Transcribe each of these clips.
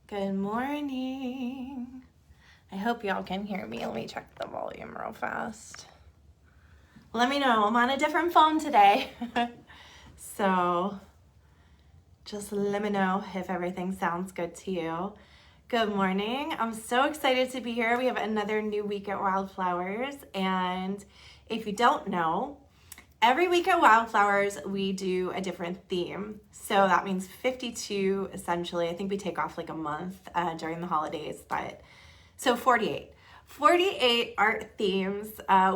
Good morning. I hope y'all can hear me. Let me check the volume real fast. Let me know. I'm on a different phone today. So just let me know if everything sounds good to you. Good morning. I'm so excited to be here. We have another new week at Wildflowers. And if you don't know, every week at Wildflowers, we do a different theme. So that means 52 essentially. I think we take off like a month during the holidays, but so 48. 48 art themes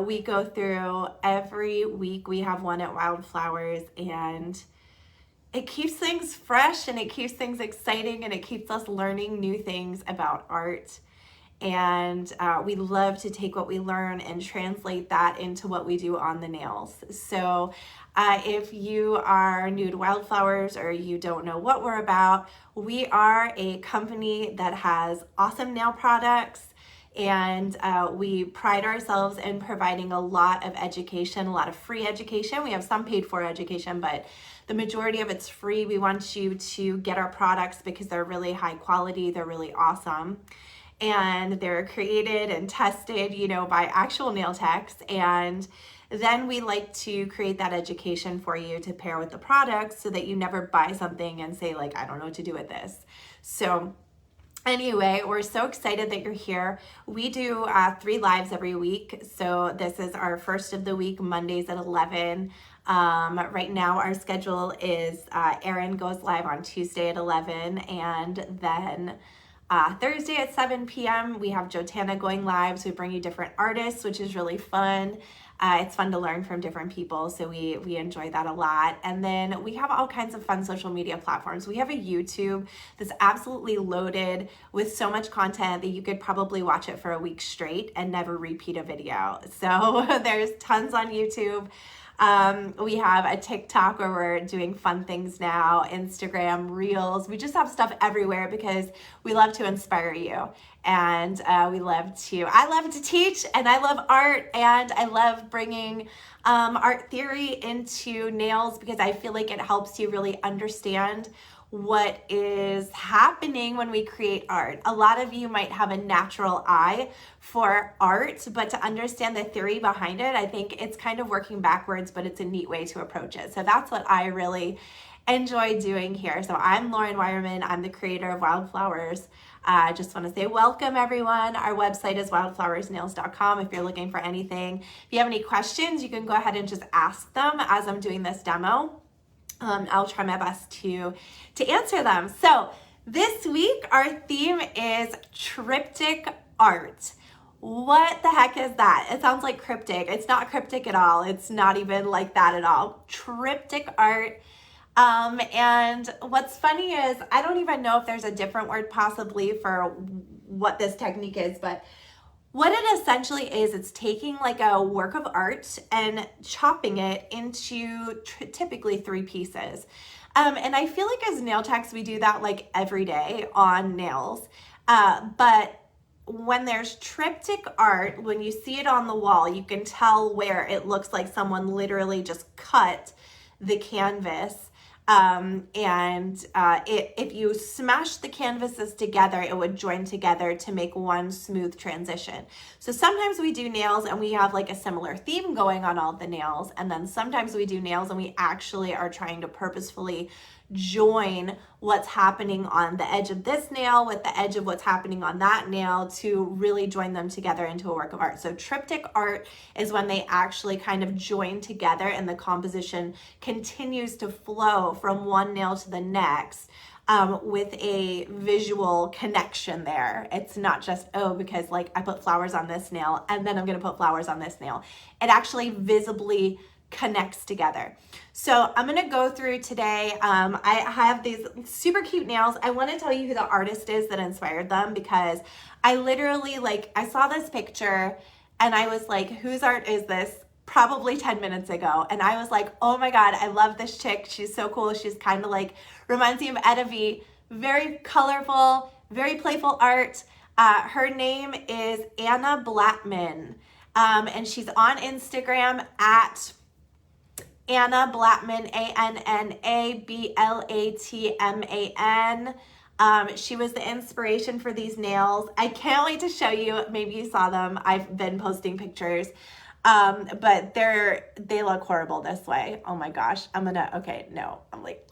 we go through every week. We have one at Wildflowers, and it keeps things fresh and it keeps things exciting and it keeps us learning new things about art. And we love to take what we learn and translate that into what we do on the nails. So if you are new to Wildflowers or you don't know what we're about, we are a company that has awesome nail products, and we pride ourselves in providing a lot of education, a lot of free education. We have some paid for education, but the majority of it's free. We want you to get our products because they're really high quality, they're really awesome. And they're created and tested, by actual nail techs. And then we like to create that education for you to pair with the products so that you never buy something and say, like, I don't know what to do with this. So anyway, we're so excited that you're here. We do 3 lives every week. So this is our first of the week, Mondays at 11. Right now our schedule is Erin goes live on Tuesday at 11, and then Thursday at 7 p.m. we have Jotana going live, so we bring you different artists, which is really fun. It's fun to learn from different people, so we enjoy that a lot. And then we have all kinds of fun social media platforms. We have a YouTube that's absolutely loaded with so much content that you could probably watch it for a week straight and never repeat a video. So there's tons on YouTube. We have a TikTok where we're doing fun things now, Instagram, Reels. We just have stuff everywhere because we love to inspire you. And I love to teach, and I love art, and I love bringing art theory into nails because I feel like it helps you really understand what is happening when we create art. A lot of you might have a natural eye for art, but to understand the theory behind it, I think it's kind of working backwards, but it's a neat way to approach it. So that's what I really enjoy doing here. So I'm Lauren Wireman. I'm the creator of Wildflowers. I just want to say welcome, everyone. Our website is wildflowersnails.com if you're looking for anything. If you have any questions, you can go ahead and just ask them as I'm doing this demo. I'll try my best to answer them. So this week, our theme is Triptych Art. What the heck is that? It sounds like cryptic. It's not cryptic at all. It's not even like that at all. Triptych Art. And what's funny is I don't even know if there's a different word possibly for what this technique is, but what it essentially is, it's taking like a work of art and chopping it into typically 3 pieces. And I feel like as nail techs, we do that like every day on nails. But when there's triptych art, when you see it on the wall, you can tell where it looks like someone literally just cut the canvas. If you smash the canvases together, it would join together to make one smooth transition. So sometimes we do nails and we have like a similar theme going on all the nails. And then sometimes we do nails and we actually are trying to purposefully join what's happening on the edge of this nail with the edge of what's happening on that nail to really join them together into a work of art. So triptych art is when they actually kind of join together and the composition continues to flow from one nail to the next with a visual connection there. It's not just, because like I put flowers on this nail and then I'm going to put flowers on this nail. It actually visibly connects together. So I'm going to go through today. I have these super cute nails. I want to tell you who the artist is that inspired them because I literally I saw this picture and I was like, whose art is this? Probably 10 minutes ago. And I was like, oh my God, I love this chick. She's so cool. She's kind of like, reminds me of Etta V. Very colorful, very playful art. Her name is Anna Blatman. And she's on Instagram at Anna Blatman, ANNABLATMAN. She was the inspiration for these nails. I can't wait to show you. Maybe you saw them. I've been posting pictures. But they look horrible this way. Oh my gosh. Okay, no. I'm like,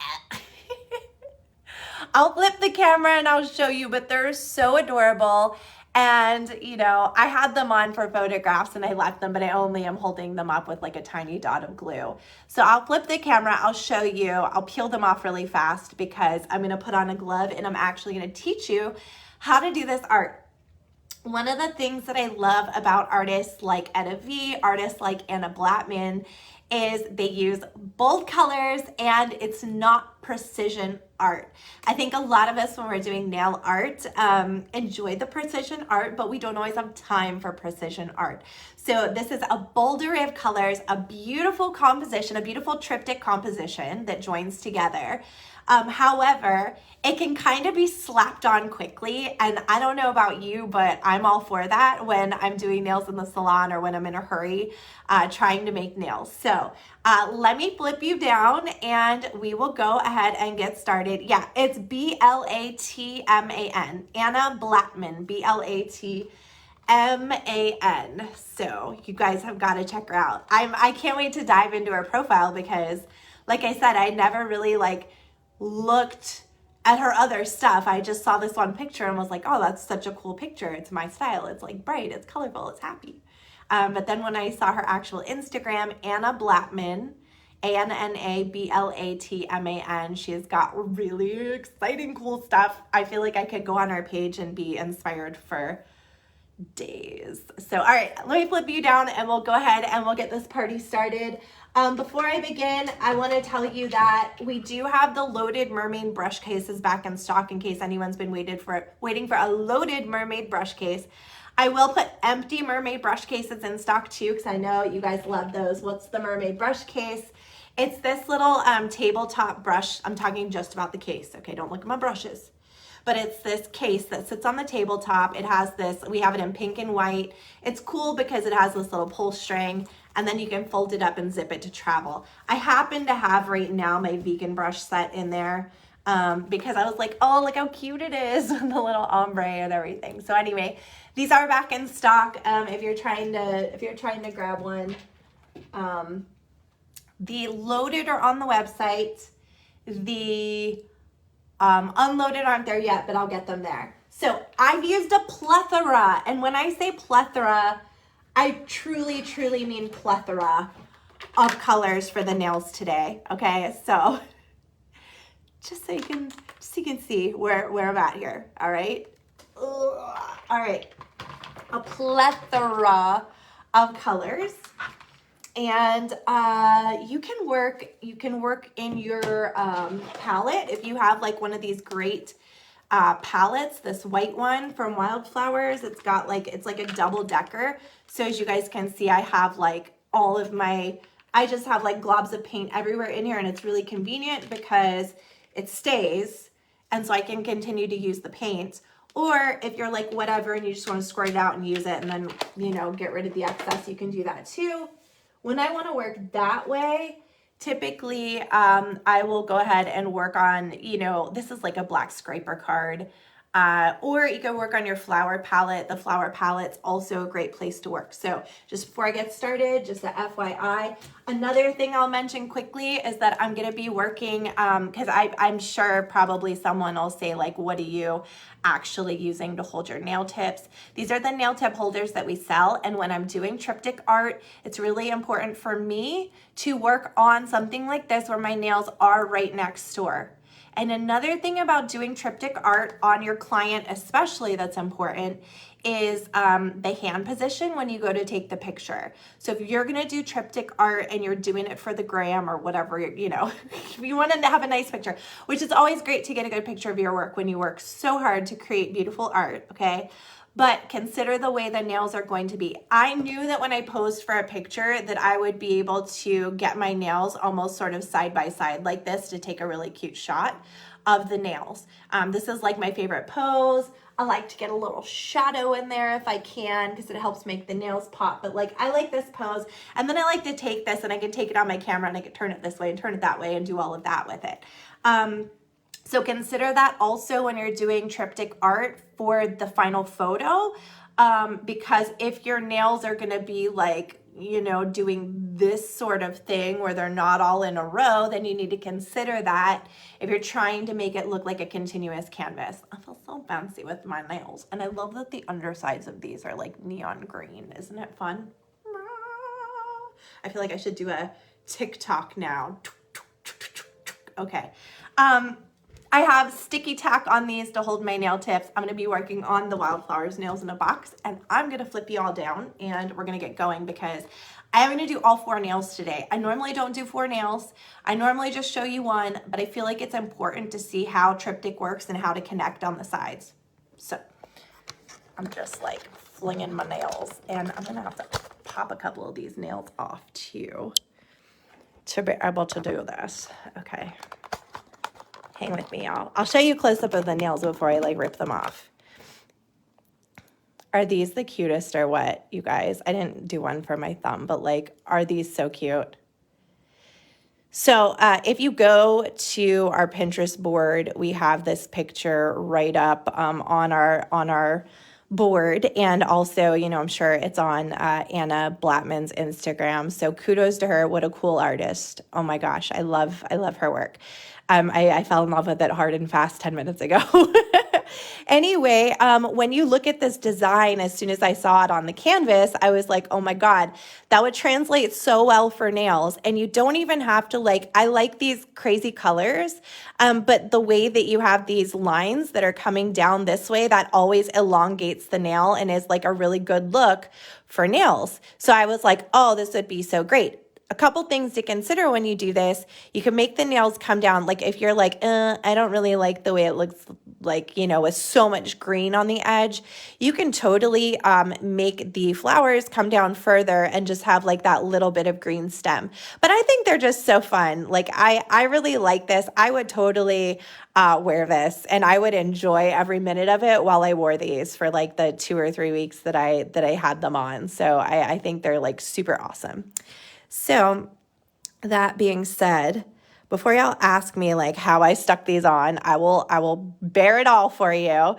I'll flip the camera and I'll show you, but they're so adorable. And, you know, I had them on for photographs and I left them, but I only am holding them up with like a tiny dot of glue. So I'll flip the camera, I'll show you, I'll peel them off really fast because I'm gonna put on a glove and I'm actually gonna teach you how to do this art. One of the things that I love about artists like Etta V, artists like Anna Blatman, is they use bold colors and it's not precision art. I think a lot of us when we're doing nail art enjoy the precision art, but we don't always have time for precision art. So this is a bold array of colors, a beautiful composition, a beautiful triptych composition that joins together. However, it can kind of be slapped on quickly, and I don't know about you, but I'm all for that when I'm doing nails in the salon or when I'm in a hurry trying to make nails. So let me flip you down and we will go ahead and get started. Yeah, it's B-L-A-T-M-A-N, Anna Blatman, B-L-A-T-M-A-N. So you guys have got to check her out. I can't wait to dive into her profile because, like I said, I never really looked at her other stuff. I just saw this one picture and was like, oh, that's such a cool picture. It's my style. It's like bright, it's colorful, it's happy. But then when I saw her actual Instagram, Anna Blatman, A-N-N-A-B-L-A-T-M-A-N, she's got really exciting, cool stuff. I feel like I could go on her page and be inspired for days. So, all right, let me flip you down and we'll go ahead and we'll get this party started. Before I begin, I want to tell you that we do have the loaded mermaid brush cases back in stock in case anyone's been waiting for a loaded mermaid brush case. I will put empty mermaid brush cases in stock too because I know you guys love those. What's the mermaid brush case? It's this little tabletop brush. I'm talking just about the case, okay? Don't look at my brushes. But it's this case that sits on the tabletop. It has this, we have it in pink and white. It's cool because it has this little pull string and then you can fold it up and zip it to travel. I happen to have right now my vegan brush set in there because I was like, oh, look how cute it is with the little ombre and everything. So anyway, these are back in stock if you're trying to grab one. The loaded are on the website. The unloaded aren't there yet, but I'll get them there. So I've used a plethora, and when I say plethora, I truly, truly mean plethora of colors for the nails today. Okay, so just so you can see where I'm at here. All right, all right, a plethora of colors. And you can work in your palette if you have like one of these great palettes. This white one from Wildflowers, it's like a double decker. So as you guys can see, I have like I just have like globs of paint everywhere in here, and it's really convenient because it stays, and so I can continue to use the paint. Or if you're like whatever and you just want to squirt it out and use it and then, you know, get rid of the excess, you can do that too. When I want to work that way, typically I will go ahead and work on, you know, this is like a black scraper card. Or you can work on your flower palette. The flower palette's also a great place to work. So just before I get started, just a FYI. Another thing I'll mention quickly is that I'm going to be working, because I'm sure probably someone will say like, what are you actually using to hold your nail tips? These are the nail tip holders that we sell. And when I'm doing triptych art, it's really important for me to work on something like this where my nails are right next door. And another thing about doing triptych art on your client, especially that's important, is the hand position when you go to take the picture. So if you're gonna do triptych art and you're doing it for the gram or whatever, you know, if you want to have a nice picture, which is always great to get a good picture of your work when you work so hard to create beautiful art, okay? But consider the way the nails are going to be. I knew that when I posed for a picture that I would be able to get my nails almost sort of side by side like this to take a really cute shot of the nails. This is like my favorite pose. I like to get a little shadow in there if I can because it helps make the nails pop. But like I like this pose, and then I like to take this and I can take it on my camera and I can turn it this way and turn it that way and do all of that with it. So consider that also when you're doing triptych art for the final photo, because if your nails are going to be like, you know, doing this sort of thing where they're not all in a row, then you need to consider that if you're trying to make it look like a continuous canvas. I feel so fancy with my nails, and I love that the undersides of these are like neon green. Isn't it fun? I feel like I should do a TikTok now. Okay. I have sticky tack on these to hold my nail tips. I'm gonna be working on the Wildflowers nails in a box, and I'm gonna flip you all down and we're gonna get going because I am gonna do all 4 nails today. I normally don't do 4 nails. I normally just show you one, but I feel like it's important to see how triptych works and how to connect on the sides. So I'm just like flinging my nails, and I'm gonna have to pop a couple of these nails off too to be able to do this. Okay. Hang with me, y'all. I'll show you a close-up of the nails before I like rip them off. Are these the cutest or what, you guys? I didn't do one for my thumb, but like, are these so cute? So if you go to our Pinterest board, we have this picture right up on our board, and also, you know, I'm sure it's on Anna Blatman's Instagram. So kudos to her. What a cool artist. Oh my gosh, I love her work. I fell in love with it hard and fast 10 minutes ago. Anyway, when you look at this design, as soon as I saw it on the canvas, I was like, oh my God, that would translate so well for nails. And you don't even have to like, I like these crazy colors, but the way that you have these lines that are coming down this way, that always elongates the nail and is like a really good look for nails. So I was like, oh, this would be so great. A couple things to consider when you do this. You can make the nails come down. Like if you're like, I don't really like the way it looks like, you know, with so much green on the edge, you can totally make the flowers come down further and just have like that little bit of green stem. But I think they're just so fun. Like I really like this. I would totally wear this, and I would enjoy every minute of it while I wore these for like the 2 or 3 weeks that I had them on. So I think they're like super awesome. So that being said, before y'all ask me like how I stuck these on, I will bear it all for you.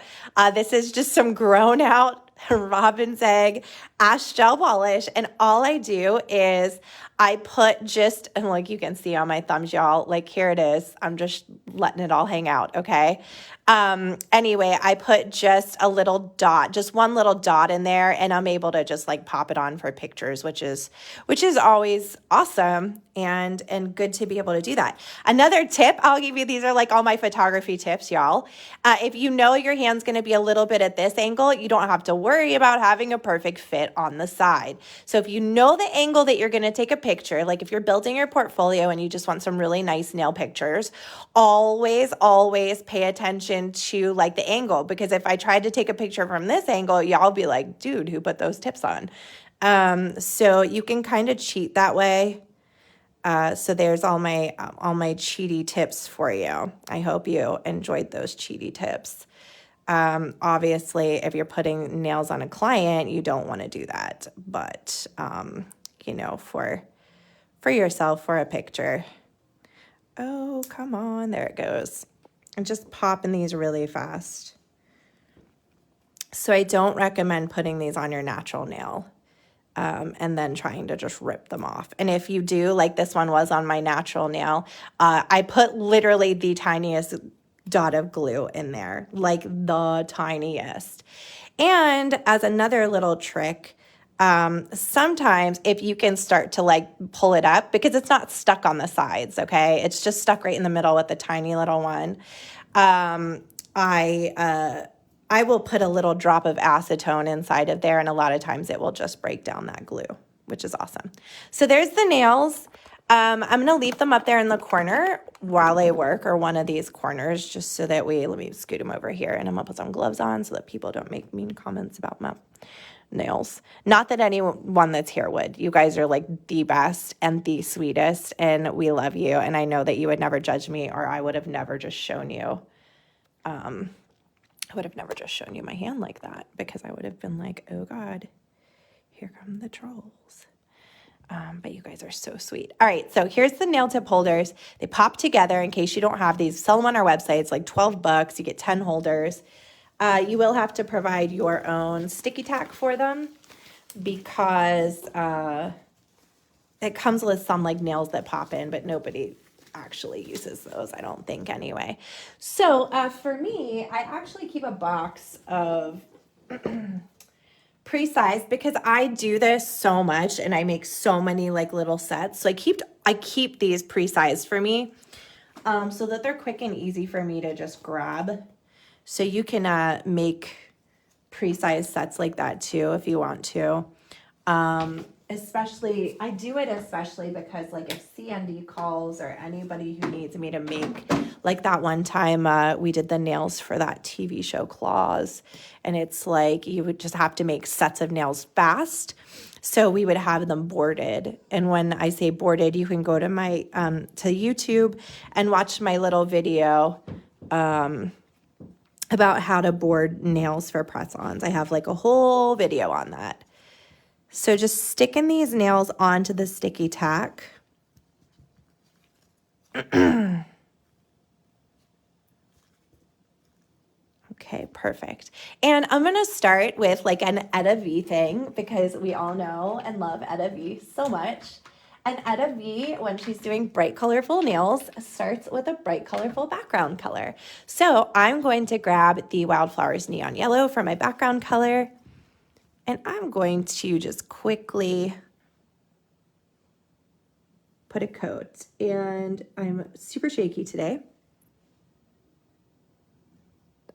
This is just some grown out robin's egg ash gel polish, and all I do is I put just, and like you can see on my thumbs, y'all, like here it is. I'm just letting it all hang out, okay? Anyway, I put just a little dot, just one little dot in there, and I'm able to just like pop it on for pictures, which is always awesome and good to be able to do that. Another tip I'll give you, these are like all my photography tips, y'all. If you know your hand's going to be a little bit at this angle, you don't have to worry about having a perfect fit on the side. So if you know the angle that you're going to take a picture, like if you're building your portfolio and you just want some really nice nail pictures, always pay attention to like the angle, because if I tried to take a picture from this angle, y'all be like, dude, who put those tips on? So you can kind of cheat that way. So there's all my cheaty tips for you. I hope you enjoyed those cheaty tips. Obviously, if you're putting nails on a client, you don't want to do that. But, you know, for yourself, for a picture. Oh, come on. There it goes. I'm just popping these really fast. So I don't recommend putting these on your natural nail. And then trying to just rip them off. And if you do, like this one was on my natural nail, I put literally the tiniest dot of glue in there, like the tiniest. And as another little trick, sometimes if you can start to like pull it up, because it's not stuck on the sides, okay? It's just stuck right in the middle with the tiny little one. I will put a little drop of acetone inside of there, and a lot of times it will just break down that glue, which is awesome. So there's the nails. I'm going to leave them up there in the corner while I work, or one of these corners, just so that let me scoot them over here, and I'm going to put some gloves on so that people don't make mean comments about my nails. Not that anyone that's here would. You guys are like the best and the sweetest, and we love you, and I know that you would never judge me, or I would have never just shown you my hand like that, because I would have been like, oh God, here come the trolls. But you guys are so sweet. All right, so here's the nail tip holders. They pop together in case you don't have these. Sell them on our website. It's like $12. You get 10 holders. You will have to provide your own sticky tack for them because it comes with some like nails that pop in, but nobody actually uses those, I don't think anyway. So for me, I actually keep a box of pre-sized because I do this so much and I make so many like little sets. So I keep these pre-sized for me so that they're quick and easy for me to just grab. So you can make pre-sized sets like that too if you want to. Especially, I do it especially because like if CND calls or anybody who needs me to make, like that one time we did the nails for that TV show Claws, and it's like you would just have to make sets of nails fast. So we would have them boarded. And when I say boarded, you can go to my to YouTube and watch my little video about how to board nails for press-ons. I have like a whole video on that. So just sticking these nails onto the sticky tack. Okay, perfect. And I'm going to start with like an Etta V thing because we all know and love Etta V so much. And Etta V, when she's doing bright, colorful nails, starts with a bright, colorful background color. So I'm going to grab the Wildflowers Neon Yellow for my background color. And I'm going to just quickly put a coat. And I'm super shaky today,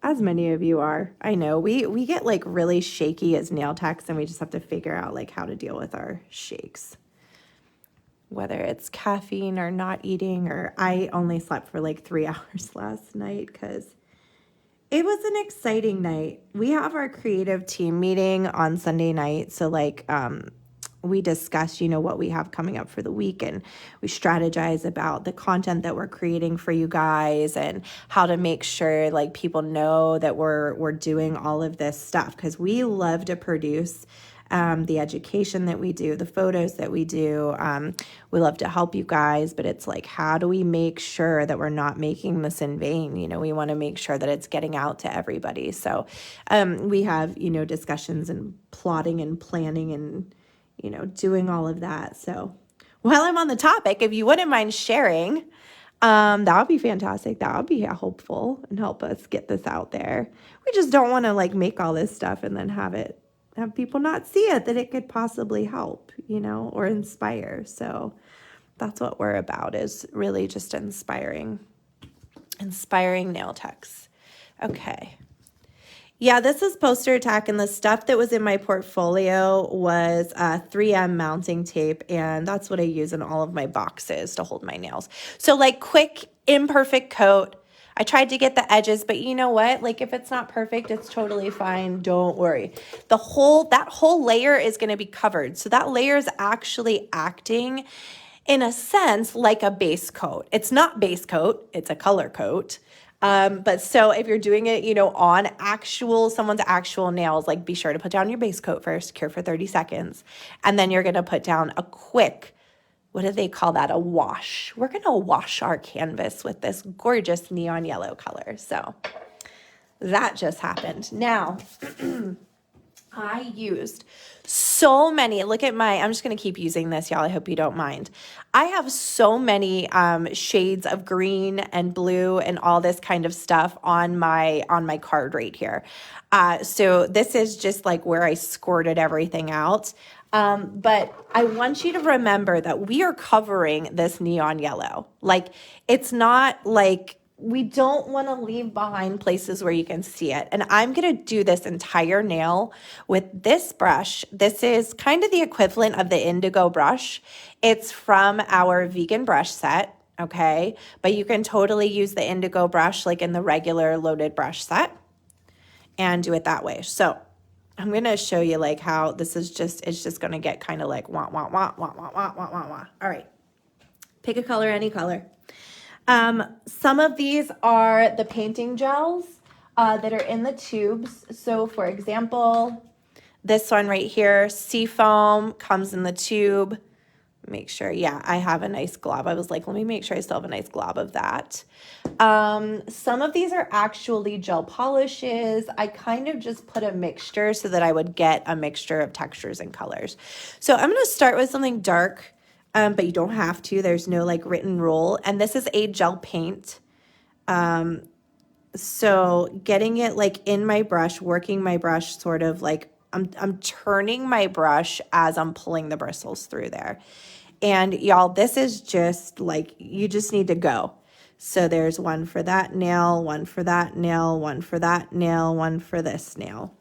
as many of you are. I know we get like really shaky as nail techs, and we just have to figure out like how to deal with our shakes. Whether it's caffeine or not eating, or I only slept for like 3 hours last night because it was an exciting night. We have our creative team meeting on Sunday night. So like we discuss, you know, what we have coming up for the week, and we strategize about the content that we're creating for you guys and how to make sure like people know that we're doing all of this stuff, because we love to produce the education that we do, the photos that we do. We love to help you guys, but it's like, how do we make sure that we're not making this in vain? You know, we want to make sure that it's getting out to everybody. So we have, you know, discussions and plotting and planning and, you know, doing all of that. So while I'm on the topic, if you wouldn't mind sharing, that would be fantastic. That would be helpful and help us get this out there. We just don't want to like make all this stuff and then have people not see it, that it could possibly help, you know, or inspire. So that's what we're about, is really just inspiring nail techs. Okay. Yeah, this is poster attack, and the stuff that was in my portfolio was 3M mounting tape, and that's what I use in all of my boxes to hold my nails. So like quick, imperfect coat. I tried to get the edges, but you know what? Like if it's not perfect, it's totally fine. Don't worry. That whole layer is going to be covered. So that layer is actually acting in a sense like a base coat. It's not base coat, it's a color coat. But so if you're doing it, you know, on someone's actual nails, like be sure to put down your base coat first, cure for 30 seconds. And then you're going to put down a quick, what do they call that? A wash. We're going to wash our canvas with this gorgeous neon yellow color. So that just happened. Now, I used so many, I'm just going to keep using this, y'all. I hope you don't mind. I have so many shades of green and blue and all this kind of stuff on my card right here. So this is just like where I squirted everything out. But I want you to remember that we are covering this neon yellow. Like, it's not like, we don't want to leave behind places where you can see it. And I'm going to do this entire nail with this brush. This is kind of the equivalent of the indigo brush. It's from our vegan brush set, okay? But you can totally use the indigo brush like in the regular loaded brush set and do it that way. So I'm going to show you like how this is it's just going to get kind of like wah, wah, wah, wah, wah, wah, wah, wah, wah. All right. Pick a color, any color. Some of these are the painting gels that are in the tubes. So for example, this one right here, Seafoam, comes in the tube. make sure. Yeah, I have a nice glob. I was like, let me make sure I still have a nice glob of that. Some of these are actually gel polishes. I kind of just put a mixture so that I would get a mixture of textures and colors. So I'm going to start with something dark, but you don't have to. There's no like written rule. And this is a gel paint. So getting it like in my brush, working my brush sort of like I'm turning my brush as I'm pulling the bristles through there. And y'all, this is just like, you just need to go. So there's one for that nail, one for that nail, one for that nail, one for this nail.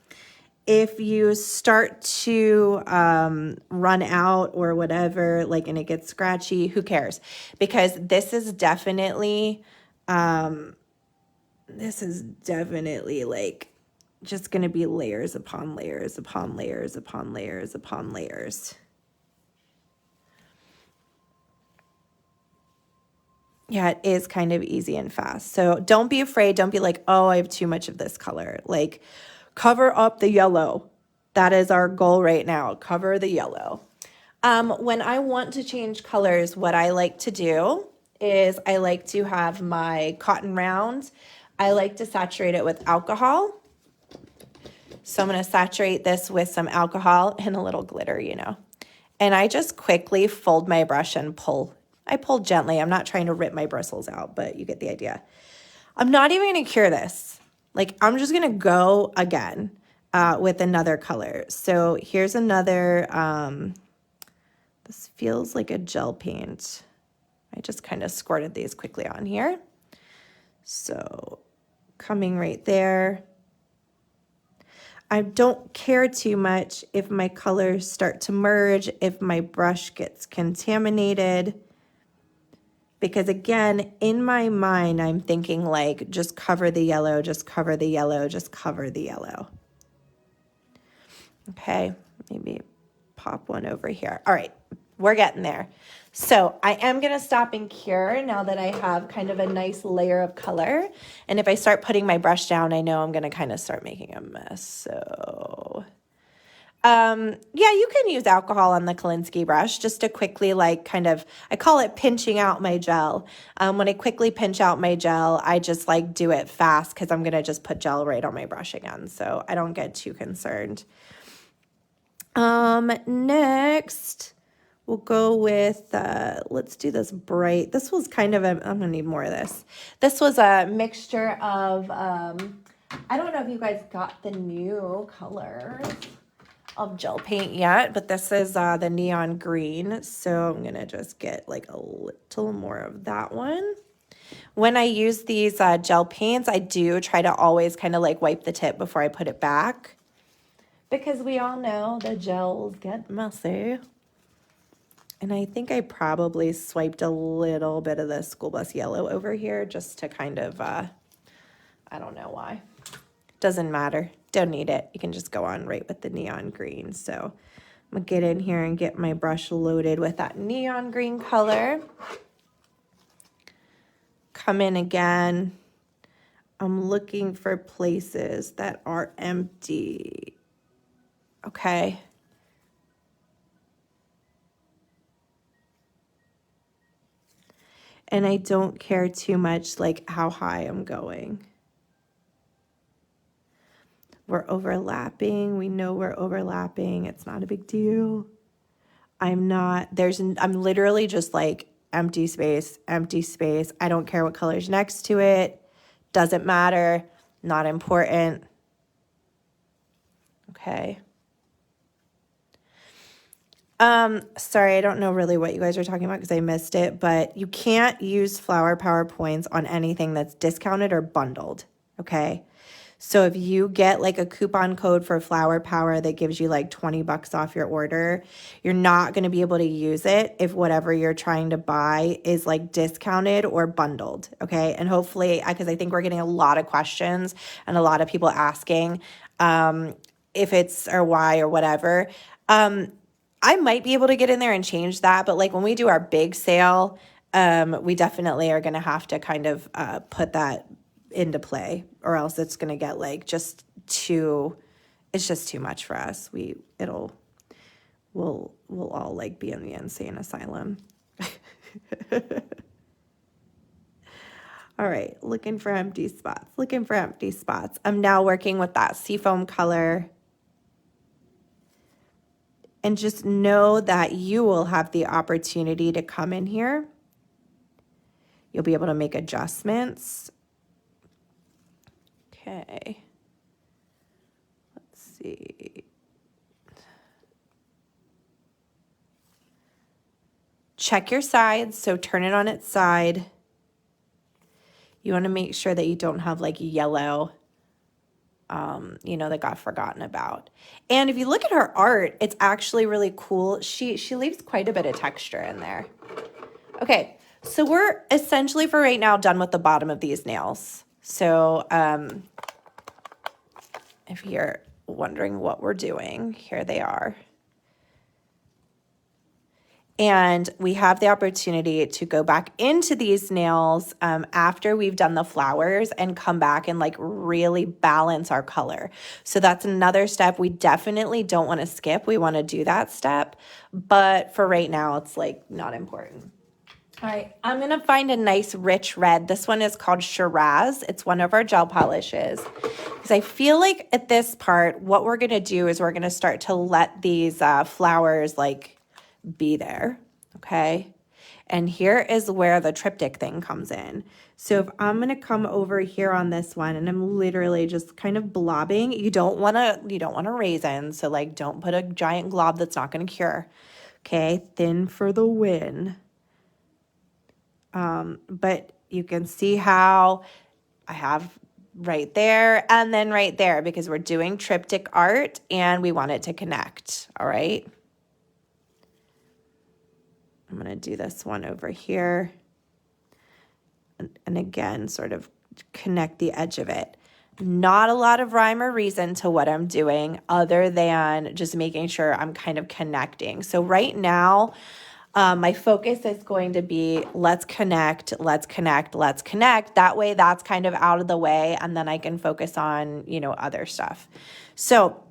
If you start to run out or whatever, like, and it gets scratchy, who cares? Because this is definitely like just going to be layers upon layers upon layers upon layers upon layers. Yeah, it is kind of easy and fast. So don't be afraid. Don't be like, oh, I have too much of this color. Like, cover up the yellow. That is our goal right now. Cover the yellow. When I want to change colors, what I like to do is I like to have my cotton round. I like to saturate it with alcohol. So I'm going to saturate this with some alcohol and a little glitter, you know. And I just quickly fold my brush and pull. I pull gently. I'm not trying to rip my bristles out, but you get the idea. I'm not even going to cure this. Like, I'm just going to go again with another color. So here's another, this feels like a gel paint. I just kind of squirted these quickly on here. So coming right there. I don't care too much if my colors start to merge, if my brush gets contaminated. Because again, in my mind, I'm thinking like, just cover the yellow, just cover the yellow, just cover the yellow. Okay, maybe pop one over here. All right, we're getting there. So I am gonna stop and cure now that I have kind of a nice layer of color. And if I start putting my brush down, I know I'm gonna kind of start making a mess. So yeah, you can use alcohol on the Kolinsky brush just to quickly like kind of, I call it pinching out my gel. When I quickly pinch out my gel, I just like do it fast because I'm gonna just put gel right on my brush again. So I don't get too concerned. Next, we'll go with, let's do this bright. This was kind of I'm gonna need more of this. This was a mixture of, I don't know if you guys got the new colors of gel paint yet, but this is the neon green. So I'm gonna just get like a little more of that one. When I use these gel paints, I do try to always kind of like wipe the tip before I put it back. Because we all know the gels get messy. And I think I probably swiped a little bit of the school bus yellow over here just to kind of, I don't know why. Doesn't matter. Don't need it. You can just go on right with the neon green. So I'm going to get in here and get my brush loaded with that neon green color. Come in again. I'm looking for places that are empty. Okay. And I don't care too much like how high I'm going. We're overlapping. We know we're overlapping. It's not a big deal. I'm literally just like empty space, empty space. I don't care what color's next to it. Doesn't matter. Not important. Okay. Sorry, I don't know really what you guys are talking about because I missed it, but you can't use Flower Power points on anything that's discounted or bundled, okay? So if you get like a coupon code for Flower Power that gives you like 20 bucks off your order, you're not going to be able to use it if whatever you're trying to buy is like discounted or bundled, okay? And hopefully, because I think we're getting a lot of questions and a lot of people asking if it's or why or whatever. I might be able to get in there and change that, but like when we do our big sale, we definitely are going to have to kind of put that into play, or else it's going to get like it's just too much for us. we'll all like be in the insane asylum. All right, looking for empty spots, looking for empty spots. I'm now working with that seafoam color. And just know that you will have the opportunity to come in here. You'll be able to make adjustments. Okay. Let's see. Check your sides, so turn it on its side. You want to make sure that you don't have like yellow, that got forgotten about. And if you look at her art, it's actually really cool. She leaves quite a bit of texture in there. Okay, so we're essentially for right now done with the bottom of these nails. So if you're wondering what we're doing, here they are. And we have the opportunity to go back into these nails after we've done the flowers and come back and like really balance our color. So that's another step we definitely don't want to skip. We want to do that step, but for right now, it's like not important. All right, I'm going to find a nice rich red. This one is called Shiraz. It's one of our gel polishes. Because I feel like at this part, what we're going to do is we're going to start to let these flowers like be there, okay? And here is where the triptych thing comes in. So if I'm going to come over here on this one and I'm literally just kind of blobbing, you don't want to raisin, so like don't put a giant glob that's not going to cure. Okay? Thin for the win. But you can see how I have right there and then right there because we're doing triptych art and we want it to connect, all right? I'm going to do this one over here. And again, sort of connect the edge of it. Not a lot of rhyme or reason to what I'm doing other than just making sure I'm kind of connecting. So right now, my focus is going to be let's connect, let's connect, let's connect. That way that's kind of out of the way and then I can focus on, other stuff. So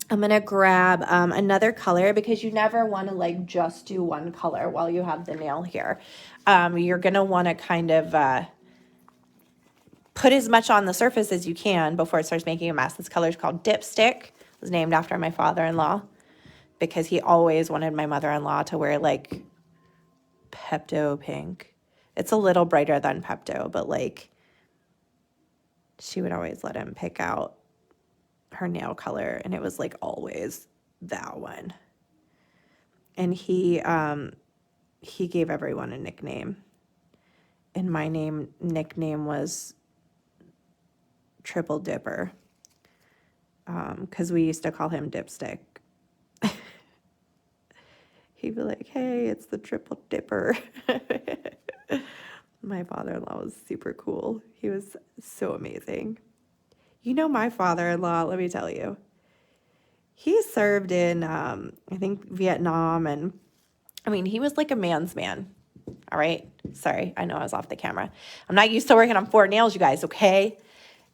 I'm going to grab another color because you never want to like just do one color while you have the nail here. You're going to want to kind of put as much on the surface as you can before it starts making a mess. This color is called Dipstick. It was named after my father-in-law because he always wanted my mother-in-law to wear like Pepto pink. It's a little brighter than Pepto, but like she would always let him pick out her nail color and it was like always that one. And he gave everyone a nickname. And my nickname was Triple Dipper. Because we used to call him Dipstick. He'd be like, hey, it's the Triple Dipper. My father-in-law was super cool. He was so amazing. My father-in-law, let me tell you, he served in, I think, Vietnam. And, he was like a man's man. All right? Sorry, I know I was off the camera. I'm not used to working on 4 nails, you guys, okay?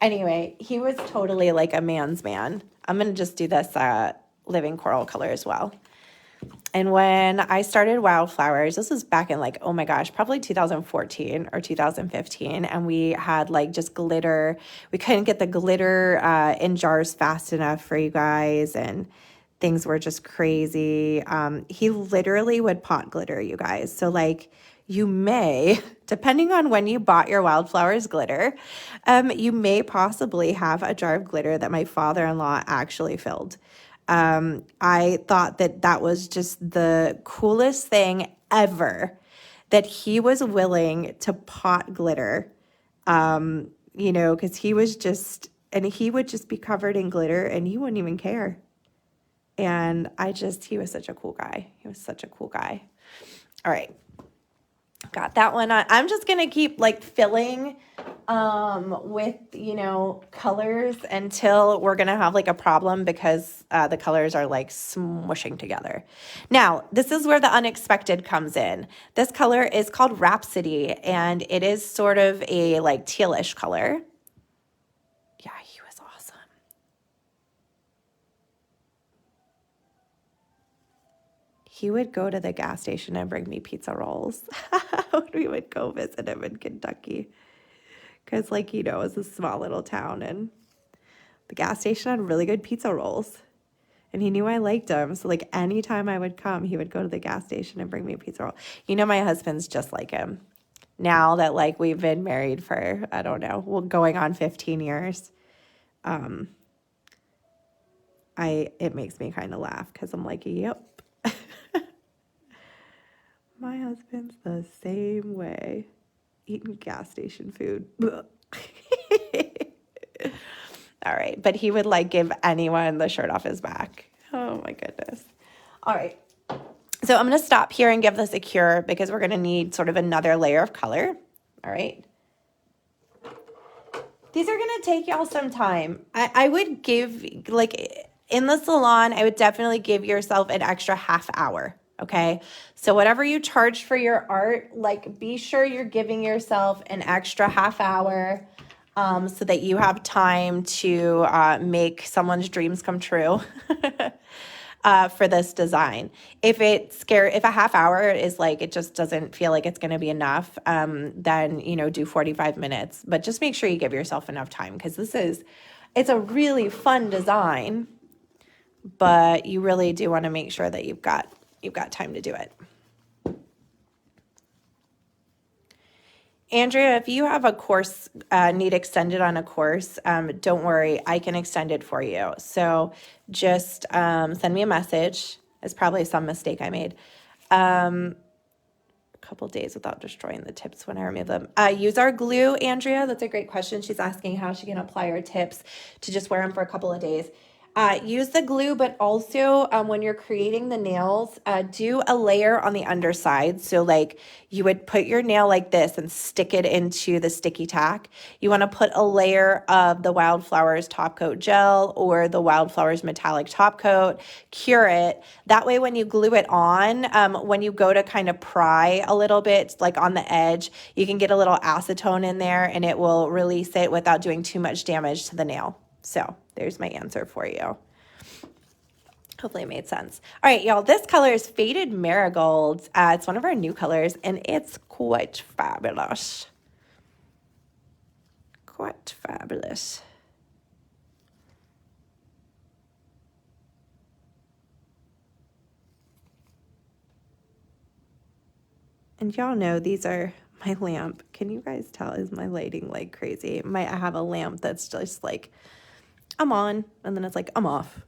Anyway, he was totally like a man's man. I'm going to just do this living coral color as well. And when I started Wildflowers, this was back in like, oh my gosh, probably 2014 or 2015. And we had like just glitter. We couldn't get the glitter in jars fast enough for you guys. And things were just crazy. He literally would pot glitter, you guys. So like you may, depending on when you bought your Wildflowers glitter, you may possibly have a jar of glitter that my father-in-law actually filled. I thought that was just the coolest thing ever that he was willing to pot glitter, because he was just, and he would just be covered in glitter and he wouldn't even care. And he was such a cool guy. He was such a cool guy. All right. Got that one on. I'm just going to keep like filling with, colors until we're going to have like a problem because the colors are like smushing together. Now, this is where the unexpected comes in. This color is called Rhapsody and it is sort of a like tealish color. Yeah, he was awesome. he would go to the gas station and bring me pizza rolls when we would go visit him in Kentucky. Because, like, you know, it was a small little town, and the gas station had really good pizza rolls. And he knew I liked them. So, like, anytime I would come, he would go to the gas station and bring me a pizza roll. You know, my husband's just like him. Now that, like, we've been married for, I don't know, well, going on 15 years, it makes me kind of laugh because I'm like, yep. My husband's the same way. Eating gas station food. All right. But he would like give anyone the shirt off his back. Oh my goodness. All right. So I'm going to stop here and give this a cure because we're going to need sort of another layer of color. All right. These are going to take y'all some time. I would give, like, in the salon, I would definitely give yourself an extra half hour. Okay. So whatever you charge for your art, like, be sure you're giving yourself an extra half hour so that you have time to make someone's dreams come true for this design. If a half hour is like, it just doesn't feel like it's going to be enough, then, you know, do 45 minutes, but just make sure you give yourself enough time because it's a really fun design, but you really do want to make sure that you've got time to do it. Andrea, if you have a course, need extended on a course, don't worry, I can extend it for you. So just send me a message. It's probably some mistake I made. A couple days without destroying the tips when I remove them. Use our glue, Andrea. That's a great question. She's asking how she can apply her tips to just wear them for a couple of days. Use the glue, but also when you're creating the nails, do a layer on the underside. So like you would put your nail like this and stick it into the sticky tack. You want to put a layer of the Wildflowers top coat gel or the Wildflowers metallic top coat, cure it. That way when you glue it on, when you go to kind of pry a little bit, like on the edge, you can get a little acetone in there and it will release it without doing too much damage to the nail. So there's my answer for you. Hopefully it made sense. All right, y'all, this color is Faded Marigold. It's one of our new colors, and it's quite fabulous. Quite fabulous. And y'all know these are my lamp. Can you guys tell? Is my lighting like crazy? I have a lamp that's just like, I'm on, and then it's like, I'm off.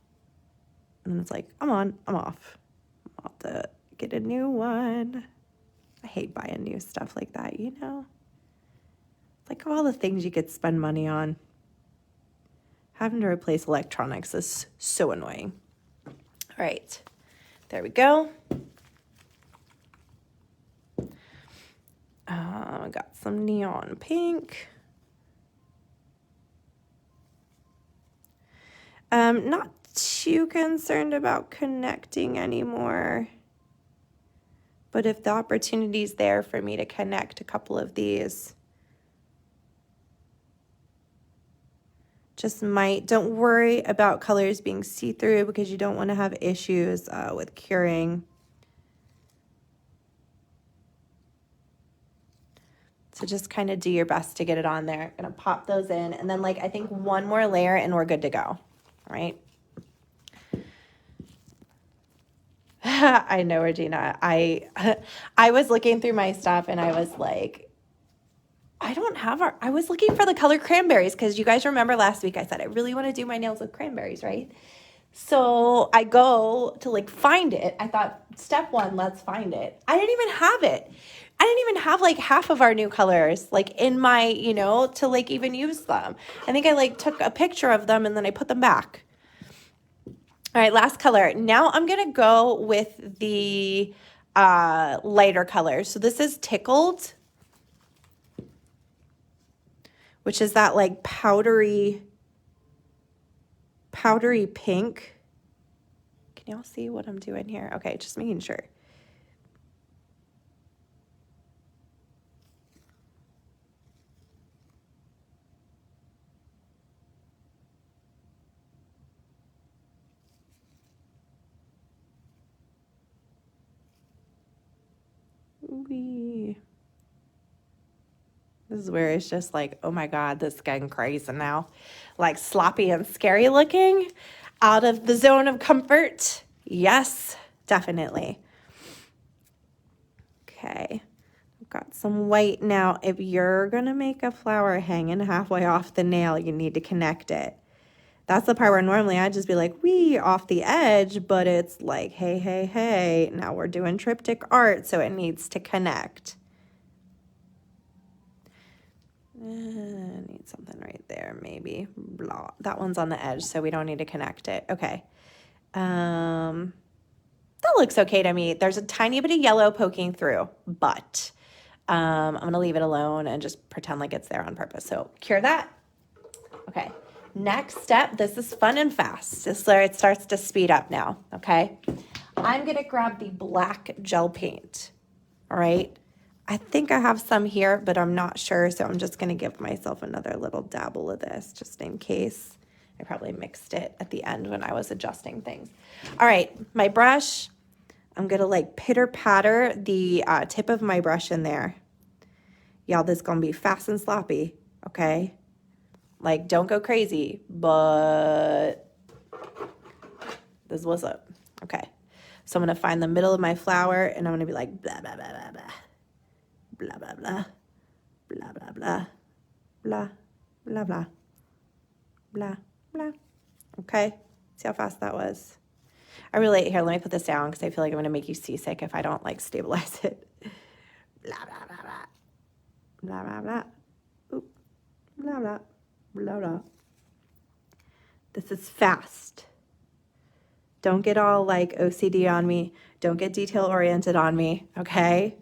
And then it's like, I'm on, I'm off. I'll have to get a new one. I hate buying new stuff like that, you know? Like, of all the things you could spend money on, having to replace electronics is so annoying. All right, there we go. I got some neon pink. Not too concerned about connecting anymore. But if the opportunity's there for me to connect a couple of these, don't worry about colors being see-through because you don't want to have issues with curing. So just kind of do your best to get it on there. I'm going to pop those in. And then like, I think one more layer and we're good to go. All right. I know, Regina. I was looking through my stuff and I was like, I was looking for the color cranberries because you guys remember last week I said I really want to do my nails with cranberries, right? So I go to like find it. I thought step one, let's find it. I didn't even have it. I didn't even have like half of our new colors like in my, to like even use them. I think I like took a picture of them and then I put them back. All right, last color. Now I'm going to go with the lighter color. So this is Tickled, which is that like powdery pink. Can y'all see what I'm doing here? Okay, just making sure. Wee. This is where it's just like, oh my God, this is getting crazy now. Like sloppy and scary looking, out of the zone of comfort. Yes, definitely. Okay, I've got some white now. If you're gonna make a flower hanging halfway off the nail, you need to connect it. That's the part where normally I'd just be like, wee, off the edge, but it's like, hey, hey, hey, now we're doing triptych art, so it needs to connect. I need something right there, maybe. Blah. That one's on the edge, so we don't need to connect it. Okay. That looks okay to me. There's a tiny bit of yellow poking through, but I'm going to leave it alone and just pretend like it's there on purpose. So cure that. Okay. Next step, this is fun and fast. This is where it starts to speed up now, okay? I'm going to grab the black gel paint, all right? I think I have some here, but I'm not sure, so I'm just going to give myself another little dabble of this just in case. I probably mixed it at the end when I was adjusting things. All right, my brush, I'm going to like pitter-patter the tip of my brush in there. Y'all, this is going to be fast and sloppy, okay? Like, don't go crazy, but this is what's up. Okay, so I'm going to find the middle of my flower, and I'm going to be like, blah, blah, blah, blah, blah. Blah, blah, blah, blah, blah, blah, blah, blah, blah, blah, blah. Okay, see how fast that was? I really, here, let me put this down because I feel like I'm going to make you seasick if I don't, like, stabilize it. Blah, blah, blah, blah, blah, blah, blah, oop, blah, blah, blah, blah. This is fast. Don't get all, like, OCD on me. Don't get detail-oriented on me, okay?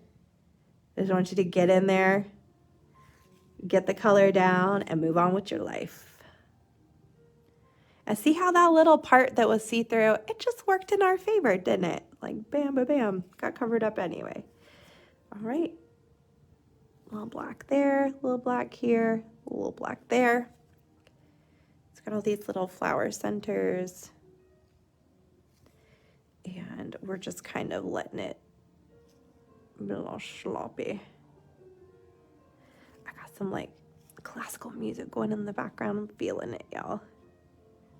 I just want you to get in there, get the color down, and move on with your life. And see how that little part that was see-through, it just worked in our favor, didn't it? Like, bam, bam, bam, got covered up anyway. All right. A little black there, a little black here, a little black there. It's got all these little flower centers. And we're just kind of letting it be a little sloppy. I got some like classical music going in the background. I'm feeling it, y'all.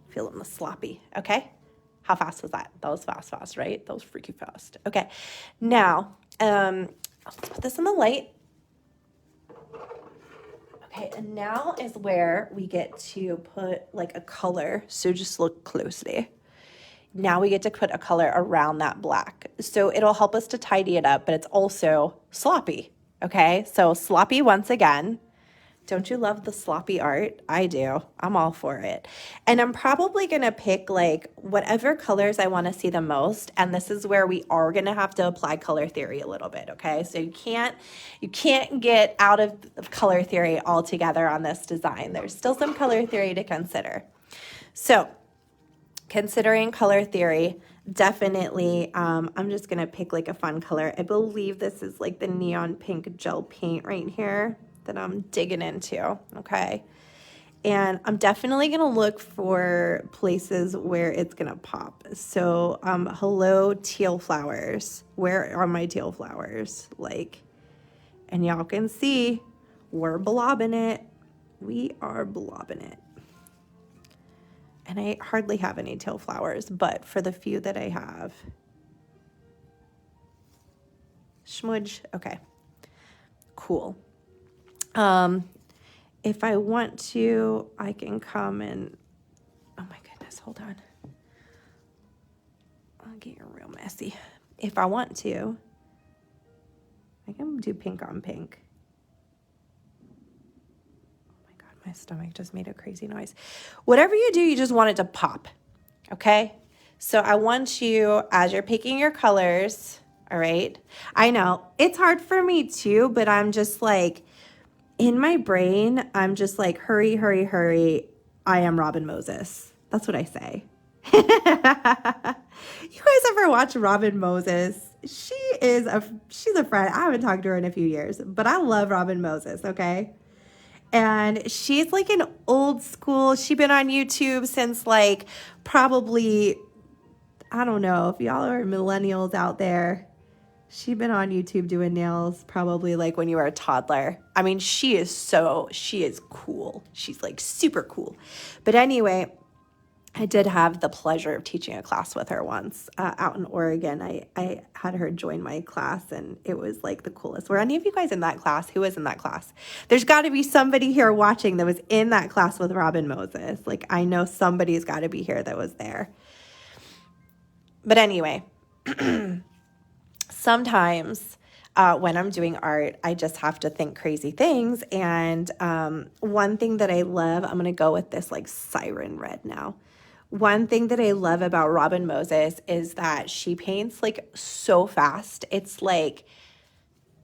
Feeling the sloppy. Okay. How fast was that? That was fast, right? That was freaky fast. Okay. Now, let's put this in the light. Okay. And now is where we get to put like a color. So just look closely. Now we get to put a color around that black. So it'll help us to tidy it up, but it's also sloppy, okay? So sloppy once again. Don't you love the sloppy art? I do. I'm all for it. And I'm probably going to pick like whatever colors I want to see the most, and this is where we are going to have to apply color theory a little bit, okay? So you can't get out of color theory altogether on this design. There's still some color theory to consider. So considering color theory, definitely, I'm just going to pick like a fun color. I believe this is like the neon pink gel paint right here that I'm digging into, okay? And I'm definitely going to look for places where it's going to pop. So, hello, teal flowers. Where are my teal flowers? Like, and y'all can see we're blobbing it. We are blobbing it. And I hardly have any teal flowers, but for the few that I have, smudge, okay, cool. If I want to, I can come and, oh my goodness, hold on. I'll get you real messy. If I want to, I can do pink on pink. My stomach just made a crazy noise. Whatever you do, you just want it to pop, okay? So I want you, as you're picking your colors, all right? I know, it's hard for me too, but I'm just like, in my brain, I'm just like, hurry, hurry, hurry. I am Robin Moses. That's what I say. You guys ever watch Robin Moses? She's a friend. I haven't talked to her in a few years, but I love Robin Moses, okay? And she's like an old school, she's been on YouTube since like probably, I don't know, if y'all are millennials out there, She'd been on YouTube doing nails probably like when you were a toddler. I mean, she is cool. She's like super cool. But anyway, I did have the pleasure of teaching a class with her once out in Oregon. I had her join my class, and it was like the coolest. Were any of you guys in that class? Who was in that class? There's got to be somebody here watching that was in that class with Robin Moses. Like, I know somebody's got to be here that was there. But anyway, sometimes when I'm doing art, I just have to think crazy things. And one thing that I love, I'm going to go with this like siren red now. One thing that I love about Robin Moses is that she paints like so fast. It's like,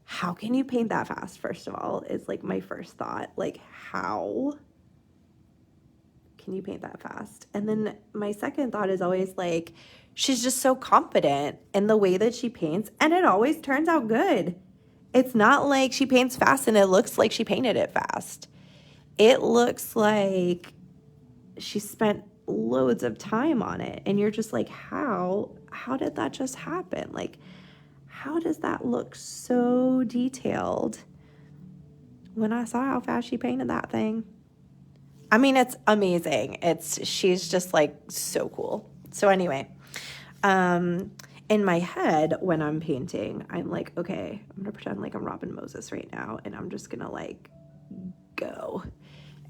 how can you paint that fast? First of all, is like my first thought. Like, how can you paint that fast? And then my second thought is always like, she's just so confident in the way that she paints, and it always turns out good. It's not like she paints fast and it looks like she painted it fast. It looks like she spent loads of time on it, and you're just like, how did that just happen? Like, how does that look so detailed when I saw how fast she painted that thing? I mean, it's amazing. She's just like so cool. So anyway, in my head when I'm painting, I'm like, okay, I'm gonna pretend like I'm Robin Moses right now, and I'm just gonna like go,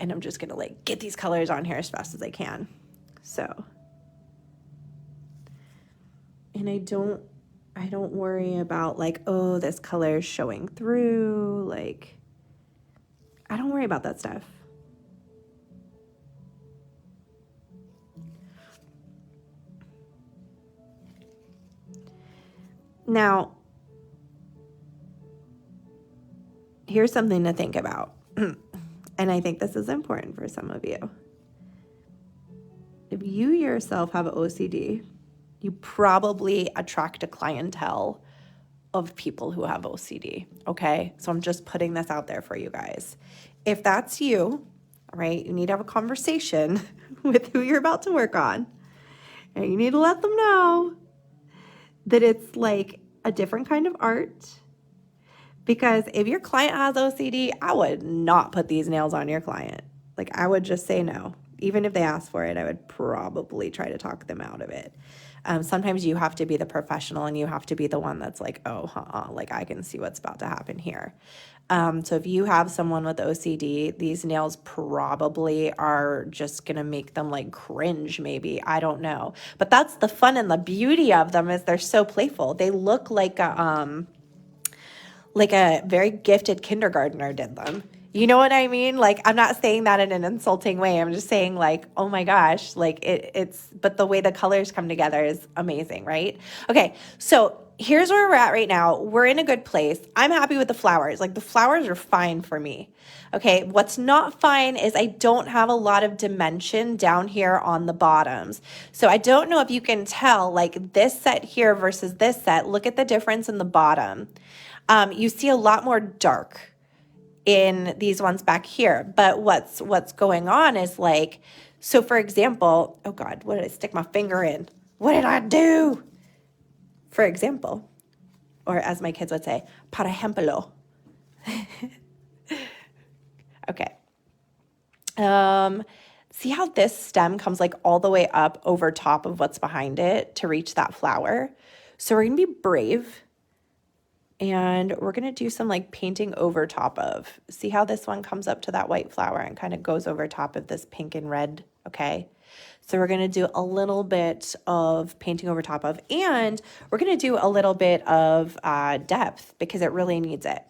and I'm just gonna like get these colors on here as fast as I can. So, and I don't worry about like, oh, this color is showing through. Like, I don't worry about that stuff. Now, here's something to think about. And I think this is important for some of you. If you yourself have OCD, you probably attract a clientele of people who have OCD, okay? So I'm just putting this out there for you guys. If that's you, right, you need to have a conversation with who you're about to work on. And you need to let them know that it's like a different kind of art. Because if your client has OCD, I would not put these nails on your client. Like, I would just say no. Even if they ask for it, I would probably try to talk them out of it. Sometimes you have to be the professional, and you have to be the one that's like, oh, like I can see what's about to happen here. So if you have someone with OCD, these nails probably are just going to make them like cringe maybe. I don't know. But that's the fun and the beauty of them, is they're so playful. They look like a very gifted kindergartner did them. You know what I mean? Like, I'm not saying that in an insulting way. I'm just saying like, oh my gosh, like but the way the colors come together is amazing, right? Okay, so here's where we're at right now. We're in a good place. I'm happy with the flowers. Like, the flowers are fine for me. Okay, what's not fine is I don't have a lot of dimension down here on the bottoms. So I don't know if you can tell, like this set here versus this set, look at the difference in the bottom. You see a lot more dark in these ones back here. But what's going on is like, so for example, oh God, what did I stick my finger in? What did I do? For example, or as my kids would say, por ejemplo. Okay. See how this stem comes like all the way up over top of what's behind it to reach that flower? So we're going to be brave. And we're going to do some like painting over top of. See how this one comes up to that white flower and kind of goes over top of this pink and red, okay? So we're going to do a little bit of painting over top of, and we're going to do a little bit of depth because it really needs it.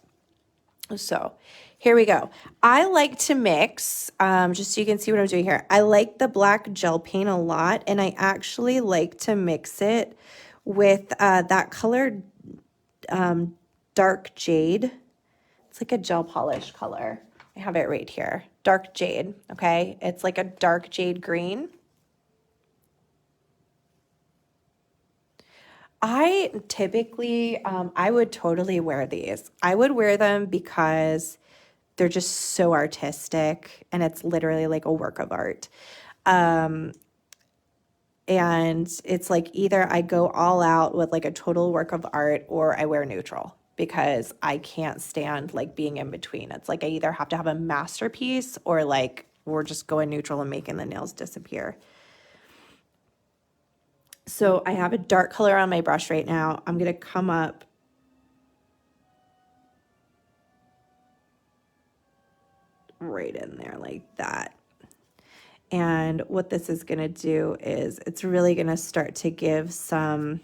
So here we go. I like to mix, just so you can see what I'm doing here. I like the black gel paint a lot, and I actually like to mix it with that color dark jade. It's like a gel polish color. I have it right here. Dark jade, okay? It's like a dark jade green. I typically, I would totally wear these. I would wear them because they're just so artistic, and it's literally like a work of art. And it's like either I go all out with like a total work of art or I wear neutral because I can't stand like being in between. It's like I either have to have a masterpiece or like we're just going neutral and making the nails disappear. So I have a dark color on my brush right now. I'm going to come up right in there like that. And what this is going to do is it's really going to start to give some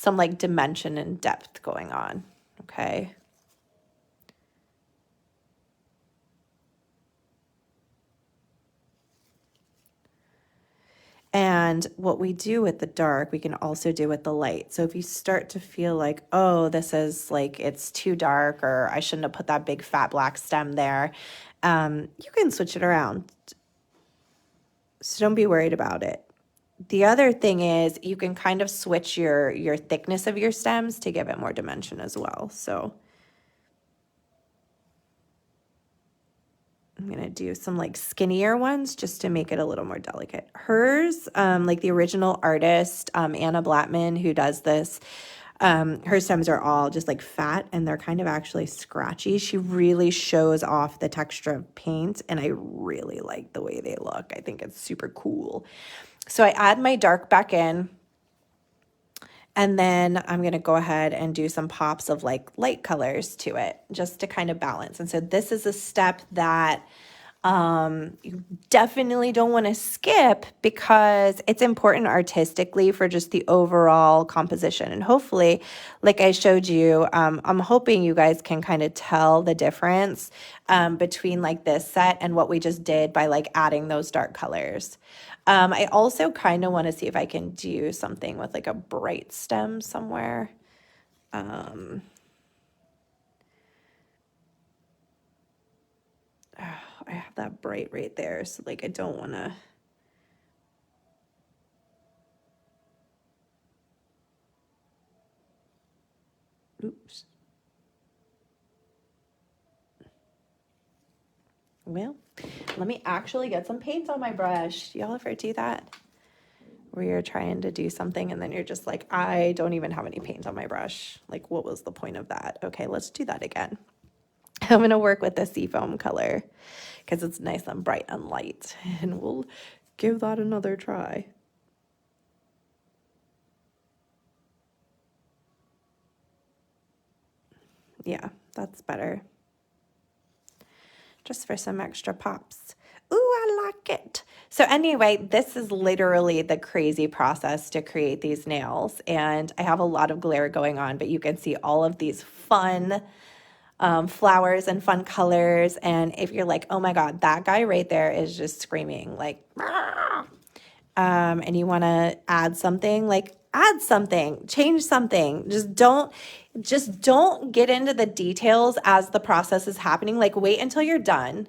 like dimension and depth going on, okay? And what we do with the dark, we can also do with the light. So if you start to feel like, oh, this is like, it's too dark, or I shouldn't have put that big fat black stem there, you can switch it around. So don't be worried about it. The other thing is you can kind of switch your thickness of your stems to give it more dimension as well. So I'm going to do some like skinnier ones just to make it a little more delicate. Hers, like the original artist, Anna Blatman, who does this, her stems are all just like fat and they're kind of actually scratchy. She really shows off the texture of paint and I really like the way they look. I think it's super cool. So I add my dark back in. And then I'm going to go ahead and do some pops of like light colors to it just to kind of balance. And so this is a step that you definitely don't want to skip because it's important artistically for just the overall composition. And hopefully, like I showed you, I'm hoping you guys can kind of tell the difference between like this set and what we just did by like adding those dark colors. I also kind of want to see if I can do something with like a bright stem somewhere. I have that bright right there, so like I don't want to. Oops. Well, let me actually get some paint on my brush. Do y'all ever do that? Where you're trying to do something and then you're just like, I don't even have any paint on my brush. Like, what was the point of that? Okay, let's do that again. I'm going to work with the seafoam color because it's nice and bright and light. And we'll give that another try. Yeah, that's better. Just for some extra pops. Ooh, I like it. So anyway, this is literally the crazy process to create these nails. And I have a lot of glare going on, but you can see all of these fun flowers and fun colors. And if you're like, oh my God, that guy right there is just screaming like, and you want to add something, like add something, change something. Just don't get into the details as the process is happening. Like wait until you're done.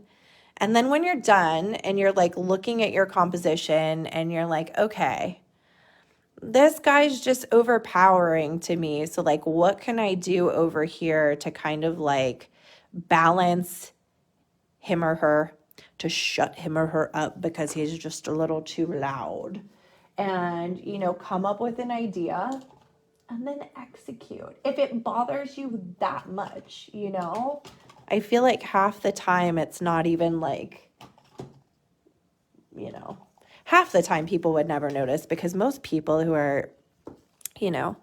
And then when you're done and you're like looking at your composition and you're like, okay, this guy's just overpowering to me. So like, what can I do over here to kind of like balance him or her, to shut him or her up because he's just a little too loud? And, you know, come up with an idea and then execute. If it bothers you that much, you know, I feel like half the time it's not even like, you know, half the time people would never notice because most people who are, you know,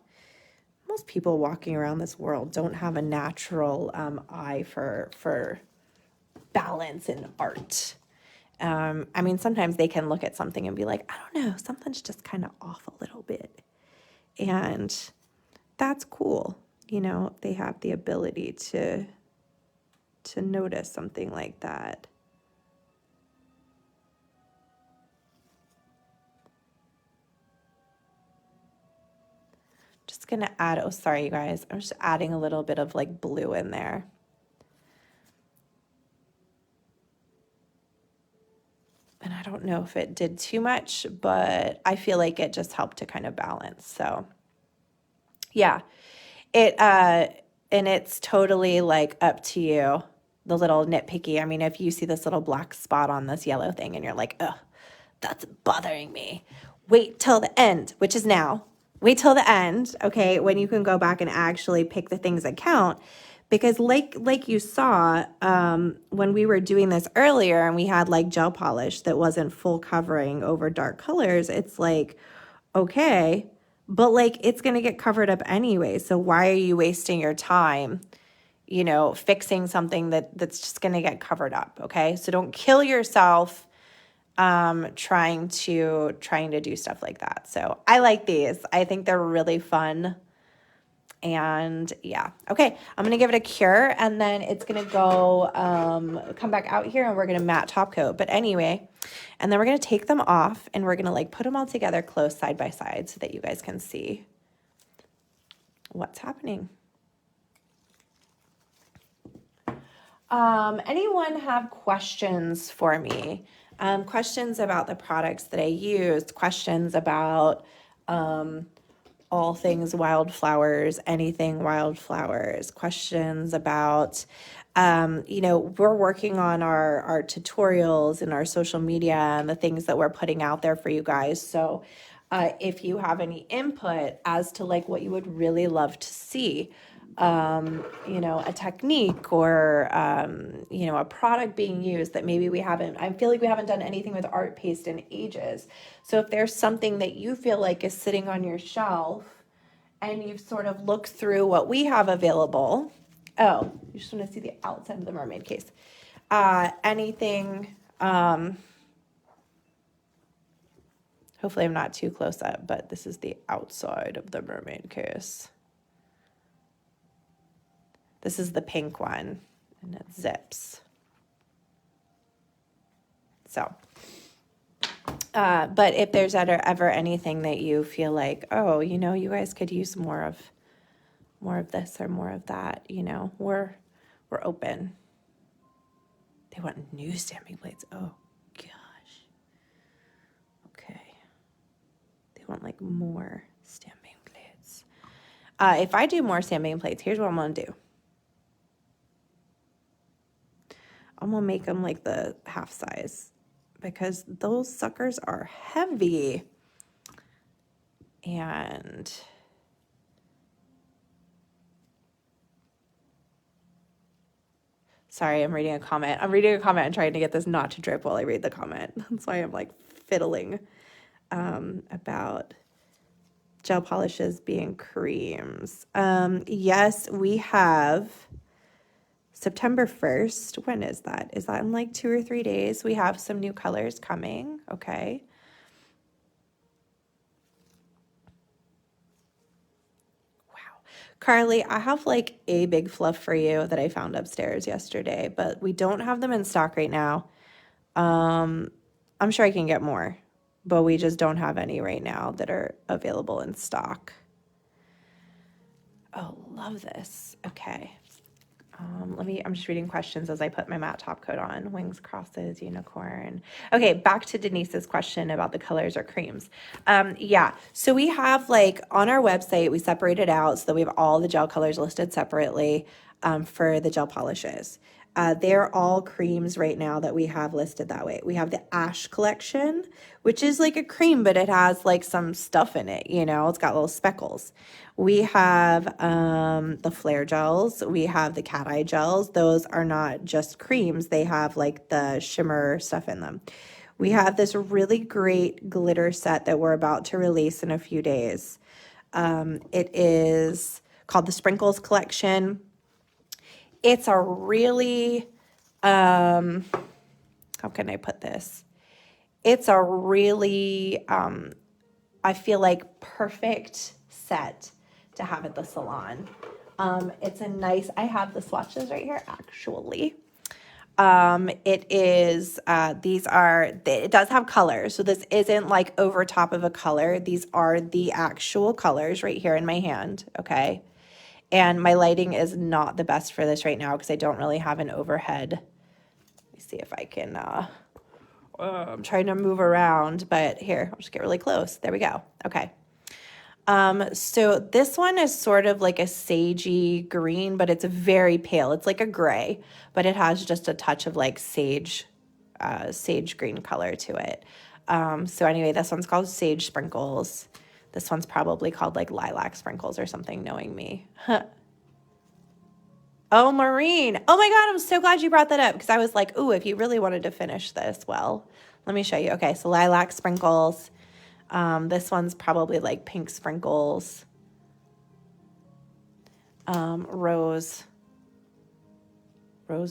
most people walking around this world don't have a natural eye for balance in art. I mean, sometimes they can look at something and be like, I don't know, something's just kind of off a little bit. And that's cool. You know, they have the ability to notice something like that. Just gonna add, oh, sorry, you guys. I'm just adding a little bit of like blue in there. And I don't know if it did too much, but I feel like it just helped to kind of balance. So yeah, and it's totally like up to you, the little nitpicky. I mean, if you see this little black spot on this yellow thing and you're like, ugh, that's bothering me. Wait till the end, which is now. Wait till the end, okay, when you can go back and actually pick the things that count. Because like you saw, when we were doing this earlier and we had like gel polish that wasn't full covering over dark colors, it's like, okay, but like it's going to get covered up anyway. So why are you wasting your time, you know, fixing something that's just going to get covered up, okay? So don't kill yourself trying to do stuff like that. So I like these. I think they're really fun. And yeah, okay, I'm gonna give it a cure, and then it's gonna go come back out here, and we're gonna matte top coat. But anyway, and then we're gonna take them off, and we're gonna like put them all together close side by side so that you guys can see what's happening. Anyone have questions for me? Questions about the products that I used, questions about all things Wildflowers, anything Wildflowers, questions about, you know, we're working on our tutorials and our social media and the things that we're putting out there for you guys. So if you have any input as to like what you would really love to see, you know, a technique or, you know, a product being used that maybe I feel like we haven't done anything with art paste in ages. So if there's something that you feel like is sitting on your shelf and you've sort of looked through what we have available, oh, you just want to see the outside of the mermaid case. Anything, hopefully I'm not too close up, but this is the outside of the mermaid case. This is the pink one, and it zips. So, but if there's ever anything that you feel like, oh, you know, you guys could use more of this or more of that, you know, we're open. They want new stamping plates. Oh gosh. Okay. They want like more stamping plates. If I do more stamping plates, here's what I'm gonna do. I'm gonna make them like the half size because those suckers are heavy. And sorry, I'm reading a comment. And trying to get this not to drip while I read the comment. That's why I'm like fiddling about gel polishes being creams. Yes, we have September 1st. When is that? Is that in like 2 or 3 days? We have some new colors coming. Okay. Wow. Carly, I have like a big fluff for you that I found upstairs yesterday, but we don't have them in stock right now. I'm sure I can get more, but we just don't have any right now that are available in stock. Oh, love this. Okay. I'm just reading questions as I put my matte top coat on. Wings, crosses, unicorn. Okay, back to Denise's question about the colors or creams. Yeah, so we have like on our website, we separate it out so that we have all the gel colors listed separately for the gel polishes. They're all creams right now that we have listed that way. We have the Ash collection, which is like a cream, but it has like some stuff in it, you know, it's got little speckles. We have the flare gels. We have the cat eye gels. Those are not just creams. They have like the shimmer stuff in them. We have this really great glitter set that we're about to release in a few days. It is called the Sprinkles collection. It's a really, how can I put this? It's a really, I feel like perfect set to have at the salon. It's a nice, I have the swatches right here actually. It is, it does have colors. So this isn't like over top of a color. These are the actual colors right here in my hand. Okay. And my lighting is not the best for this right now because I don't really have an overhead. Let me see if I can, I'm trying to move around, but here, I'll just get really close. There we go. Okay. So this one is sort of like a sagey green, but it's very pale. It's like a gray, but it has just a touch of like sage sage green color to it. So anyway, this one's called Sage Sprinkles. This one's probably called like Lilac Sprinkles or something, knowing me. Oh, Maureen. Oh my God, I'm so glad you brought that up because I was like, ooh, if you really wanted to finish this, well, let me show you. Okay, so Lilac Sprinkles. This one's probably like Pink Sprinkles. Rose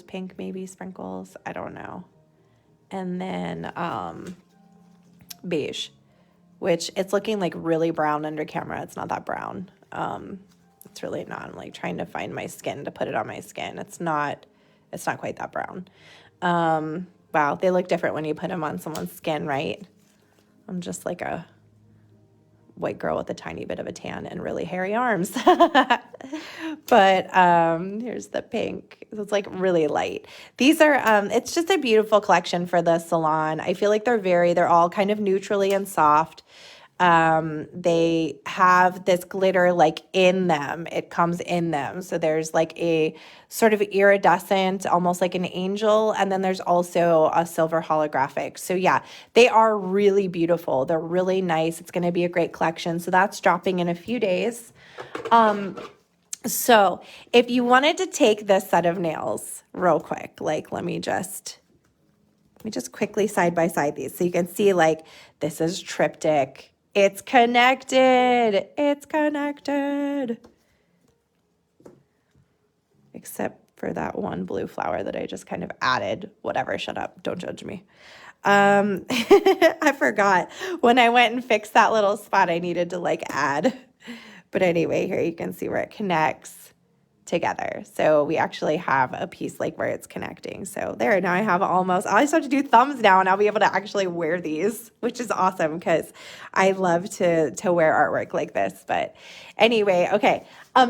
pink maybe sprinkles. I don't know. And then beige, which it's looking like really brown under camera. It's not that brown. It's really not. I'm like trying to find my skin to put it on my skin. It's not quite that brown. Wow, they look different when you put them on someone's skin, right? I'm just like a white girl with a tiny bit of a tan and really hairy arms. But here's the pink. So it's like really light. These are, it's just a beautiful collection for the salon. I feel like they're all kind of neutrally and soft. They have this glitter like in them. It comes in them. So there's like a sort of iridescent, almost like an angel. And then there's also a silver holographic. So yeah, they are really beautiful. They're really nice. It's going to be a great collection. So that's dropping in a few days. So if you wanted to take this set of nails real quick, like let me just quickly side by side these. So you can see like this is Triptych. It's connected. It's connected. Except for that one blue flower that I just kind of added. Whatever, shut up. Don't judge me. I forgot. When I went and fixed that little spot, I needed to like add. But anyway, here you can see where it connects together. So we actually have a piece like where it's connecting. So there, now I have I just have to do thumbs now and I'll be able to actually wear these, which is awesome because I love to wear artwork like this. But anyway, okay.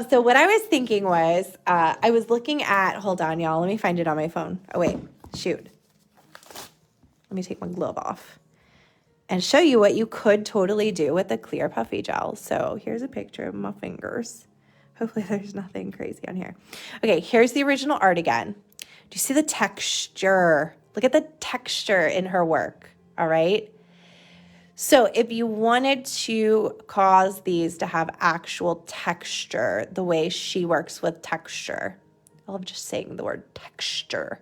So what I was thinking was, I was looking at, hold on y'all, let me find it on my phone. Oh wait, shoot. Let me take my glove off and show you what you could totally do with the clear puffy gel. So here's a picture of my fingers. Hopefully there's nothing crazy on here. Okay, here's the original art again. Do you see the texture? Look at the texture in her work, all right? So if you wanted to cause these to have actual texture, the way she works with texture, I love just saying the word texture.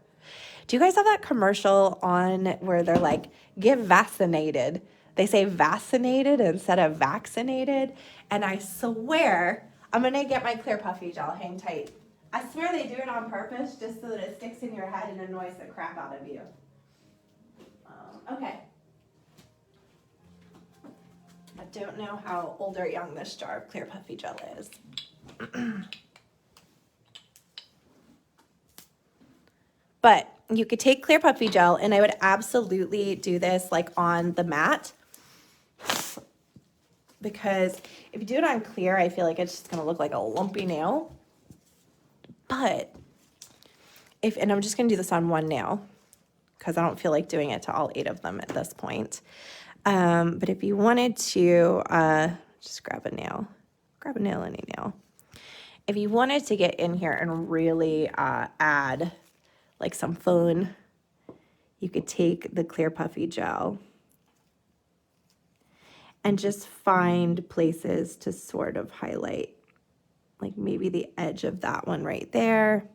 Do you guys have that commercial on where they're like, get vaccinated? They say vaccinated instead of vaccinated. And I swear, I'm going to get my clear puffy gel. Hang tight. I swear they do it on purpose just so that it sticks in your head and annoys the crap out of you. Okay. I don't know how old or young this jar of clear puffy gel is. But you could take clear puffy gel, and I would absolutely do this like on the mat. Because if you do it on clear, I feel like it's just going to look like a lumpy nail. But and I'm just going to do this on one nail because I don't feel like doing it to all 8 of them at this point. But if you wanted to just grab a nail, any nail. If you wanted to get in here and really add like some fun, you could take the clear puffy gel and just find places to sort of highlight, like maybe the edge of that one right there.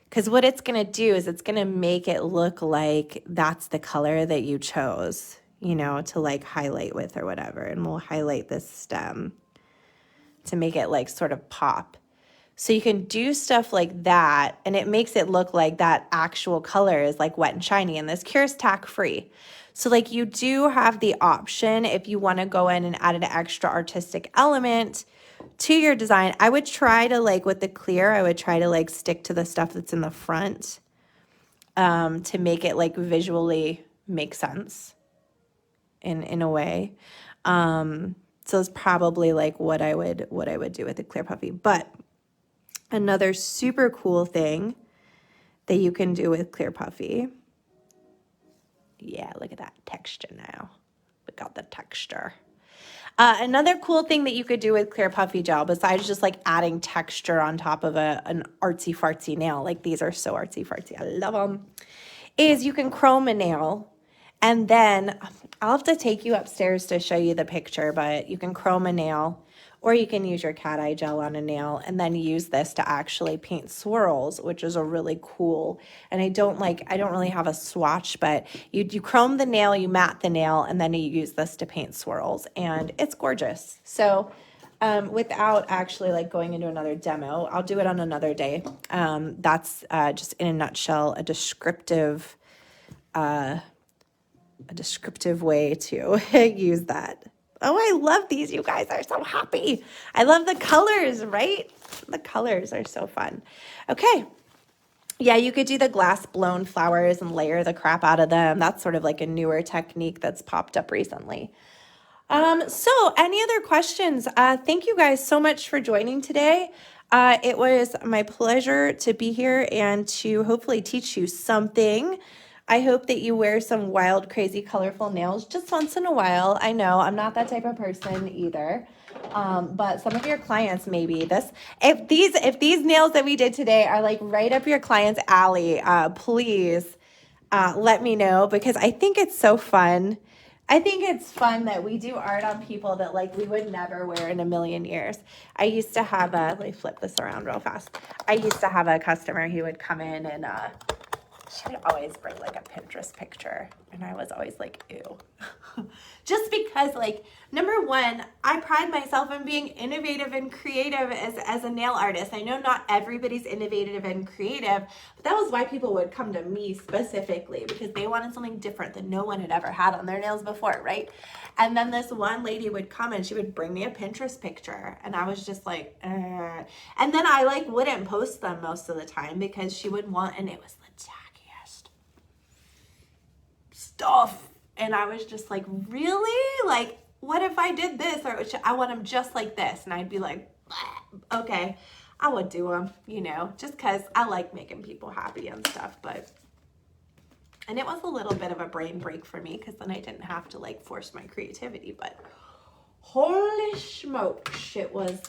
Because what it's going to do is it's going to make it look like that's the color that you chose, you know, to like highlight with or whatever. And we'll highlight this stem to make it like sort of pop. So you can do stuff like that, and it makes it look like that actual color is like wet and shiny, and this cure is tack free. So like you do have the option if you want to go in and add an extra artistic element to your design. I would try to like with the clear, I would try to like stick to the stuff that's in the front to make it like visually make sense in a way. So it's probably like what I would do with the clear puffy. But another super cool thing that you can do with clear puffy. Yeah, look at that texture now. We got the texture. Another cool thing that you could do with clear puffy gel, besides just like adding texture on top of an artsy fartsy nail, like these are so artsy fartsy, I love them, is you can chrome a nail. And then I'll have to take you upstairs to show you the picture, but you can chrome a nail, or you can use your cat eye gel on a nail and then use this to actually paint swirls, which is a really cool, and I don't really have a swatch, but you chrome the nail, you matte the nail, and then you use this to paint swirls, and it's gorgeous. So without actually like going into another demo, I'll do it on another day. That's just in a nutshell, a descriptive way to use that. Oh, I love these. You guys are so happy. I love the colors, right? The colors are so fun. Okay. Yeah, you could do the glass blown flowers and layer the crap out of them. That's sort of like a newer technique that's popped up recently. So any other questions? Thank you guys so much for joining today. It was my pleasure to be here and to hopefully teach you something. I hope that you wear some wild, crazy, colorful nails just once in a while. I know I'm not that type of person either. But some of your clients maybe. If these nails that we did today are like right up your client's alley, please let me know, because I think it's so fun. I think it's fun that we do art on people that like we would never wear in a million years. I used to have let me flip this around real fast. I used to have a customer who would come in and she would always bring like a Pinterest picture, and I was always like, ew. Just because, like, number one, I pride myself in being innovative and creative as a nail artist. I know not everybody's innovative and creative, but that was why people would come to me specifically, because they wanted something different that no one had ever had on their nails before, right? And then this one lady would come and she would bring me a Pinterest picture, and I was just like, and then I like wouldn't post them most of the time because she would want, and it was the tackiest stuff. And I was just like, really? Like, what if I did this? Or I want them just like this. And I'd be like, okay, I would do them, you know, just because I like making people happy and stuff. And it was a little bit of a brain break for me, because then I didn't have to like force my creativity. But holy smokes, it was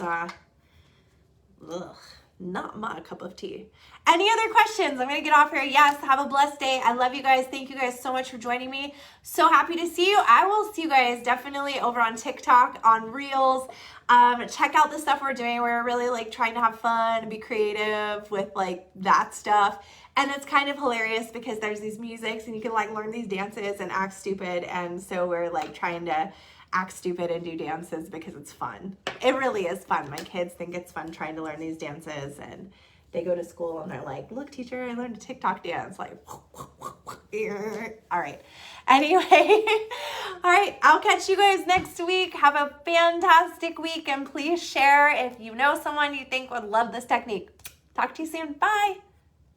not my cup of tea. Any other questions? I'm going to get off here. Yes, have a blessed day. I love you guys. Thank you guys so much for joining me. So happy to see you. I will see you guys definitely over on TikTok, on Reels. Check out the stuff we're doing. We're really like trying to have fun and be creative with like that stuff. And it's kind of hilarious because there's these musics and you can like learn these dances and act stupid. And so we're like trying to act stupid and do dances because it's fun. It really is fun. My kids think it's fun trying to learn these dances, and they go to school and they're like, look, teacher, I learned a TikTok dance. Like, all right. Anyway, all right. I'll catch you guys next week. Have a fantastic week, and please share if you know someone you think would love this technique. Talk to you soon. Bye.